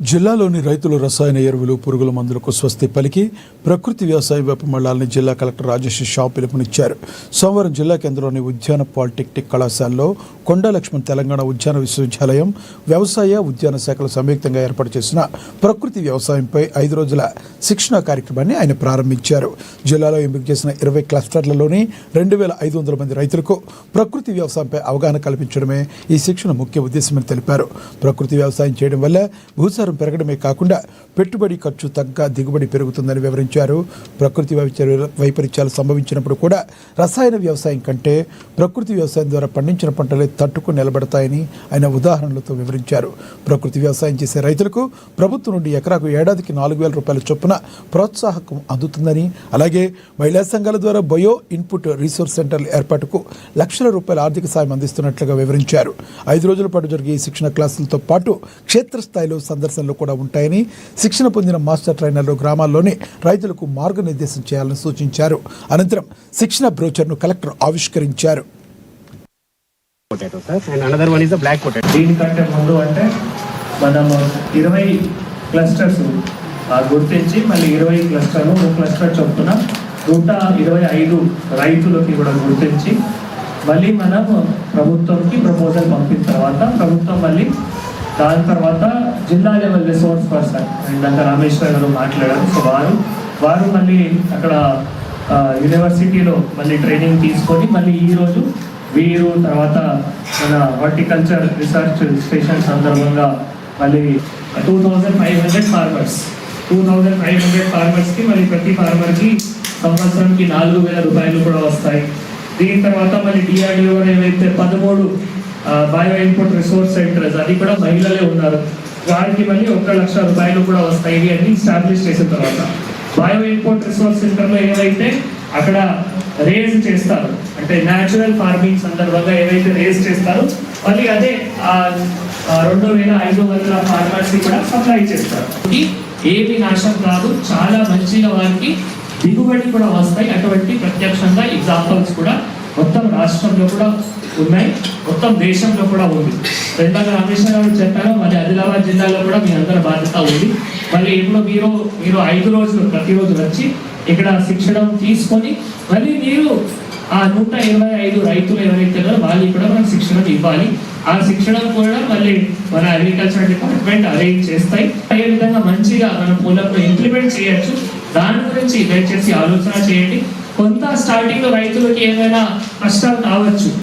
జిల్లాలోని రైతులు రసాయన ఎరువులు పురుగుల మందులకు స్వస్తి పలికి ప్రకృతి వ్యవసాయం వైపు మళ్లాలని జిల్లా కలెక్టర్ రాజేష్ షా పిలుపునిచ్చారు. సోమవారం జిల్లా కేంద్రంలోని ఉద్యాన పాలిటెక్నిక్ కళాశాలలో కొండా లక్ష్మణ్ తెలంగాణ ఉద్యాన విశ్వవిద్యాలయం వ్యవసాయ ఉద్యాన శాఖలు సంయుక్తంగా ఏర్పాటు చేసిన ప్రకృతి వ్యవసాయంపై 5 రోజుల శిక్షణ కార్యక్రమాన్ని ఆయన ప్రారంభించారు. జిల్లాలో ఎంపిక చేసిన 20 క్లస్టర్లలోని 2500 మంది రైతులకు ప్రకృతి వ్యవసాయంపై అవగాహన కల్పించడమే ఈ శిక్షణ ముఖ్య ఉద్దేశమని తెలిపారు. ప్రకృతి వ్యవసాయం చేయడం వల్ల భూసారం పెరగడమే కాకుండా పెట్టుబడి ఖర్చు తగ్గ దిగుబడి పెరుగుతుందని వివరించారు. ప్రకృతి వైపరీత్యాలు సంభవించినప్పుడు కూడా రసాయన వ్యవసాయం కంటే ప్రకృతి వ్యవసాయం ద్వారా పండించిన పంటలే తట్టుకుని నిలబడతాయని ఆయన ఉదాహరణలతో వివరించారు. ప్రకృతి వ్యవసాయం చేసే రైతులకు ప్రభుత్వం నుండి ఎకరాకు ఏడాదికి 4,000 రూపాయల చొప్పున ప్రోత్సాహకం అందుతుందని, అలాగే మహిళా సంఘాల ద్వారా బయో ఇన్పుట్ రీసోర్స్ సెంటర్ల ఏర్పాటుకు లక్షల రూపాయల ఆర్థిక సాయం అందిస్తున్నట్లుగా వివరించారు. 5 రోజుల పాటు జరిగే ఈ శిక్షణ క్లాసులతో పాటు క్షేత్రస్థాయిలో సందర్శనలు కూడా ఉంటాయని, శిక్షణ పొందిన మాస్టర్ ట్రైనర్లు గ్రామాల్లోని రైతులకు మార్గనిర్దేశం చేయాలని సూచించారు. అనంతరం శిక్షణ బ్రోచర్ను కలెక్టర్ ఆవిష్కరించారు. దీనికంటే ముందు అంటే మనము 20 క్లస్టర్స్ గుర్తించి మళ్ళీ 20 క్లస్టర్లు ఒక క్లస్టర్ చొప్పున 125 రైతులకి కూడా గుర్తించి మళ్ళీ మనం ప్రభుత్వంకి ప్రపోజల్ పంపిన తర్వాత ప్రభుత్వం మళ్ళీ దాని తర్వాత జిల్లా లెవెల్ రిసోర్స్ పర్సన్ ఇందాక రామేశ్వర గారు మాట్లాడారు. సో వారు మళ్ళీ అక్కడ యూనివర్సిటీలో మళ్ళీ ట్రైనింగ్ తీసుకొని మళ్ళీ ఈరోజు వీరు తర్వాత మన హార్టికల్చర్ రీసెర్చ్ స్టేషన్ సందర్భంగా మళ్ళీ 2,500 ఫార్మర్స్కి మళ్ళీ ప్రతి ఫార్మర్కి సంవత్సరంకి 4,000 రూపాయలు కూడా వస్తాయి. దీని తర్వాత మళ్ళీ డిఆర్డిఓ ఏవైతే 13 బయో ఇన్పుట్ రిసోర్స్ సెంటర్స్ అది కూడా మహిళలే ఉన్నారు, వారికి మళ్ళీ 1,00,000 రూపాయలు కూడా వస్తాయి. ఇవి అన్ని స్టాబ్లిష్ చేసిన తర్వాత బయో ఇన్పుట్ రిసోర్స్ సెంటర్లో ఏవైతే అక్కడ రేజ్ చేస్తారు అంటే న్యాచురల్ ఫార్మింగ్ సందర్భంగా ఏవైతే రేజ్ చేస్తారో మళ్ళీ అదే 2,500 ఫార్మర్స్ కూడా సప్లై చేస్తారు. ఏమి నాశనం కాదు, చాలా మంచిగా వారికి దిగుబడి కూడా వస్తాయి. అటువంటి ప్రత్యక్షంగా ఎగ్జాంపుల్స్ కూడా మొత్తం రాష్ట్రంలో కూడా ఉన్నాయి, మొత్తం దేశంలో కూడా ఉంది. రెండవ రామేశ్వర గారు చెప్పారు, మళ్ళీ ఆదిలాబాద్ జిల్లాలో కూడా మీ అందరి బాధ్యత ఉంది. మళ్ళీ ఇప్పుడు మీరు 5 రోజులు ప్రతిరోజు వచ్చి ఇక్కడ శిక్షణ తీసుకొని మళ్ళీ మీరు ఆ 125 రైతులు ఎవరైతే ఉన్నారో వాళ్ళకి కూడా మనం శిక్షణ ఇవ్వాలి. ఆ శిక్షణ కూడా మళ్ళీ మన అగ్రికల్చర్ డిపార్ట్మెంట్ అరేంజ్ చేస్తాయి. అదే విధంగా మంచిగా మనం పొలంలో ఇంప్లిమెంట్ చేయొచ్చు. దాని గురించి దయచేసి ఆలోచన చేయండి. కొంత స్టార్టింగ్ లో రైతులకి ఏమైనా కష్టాలు కావచ్చు.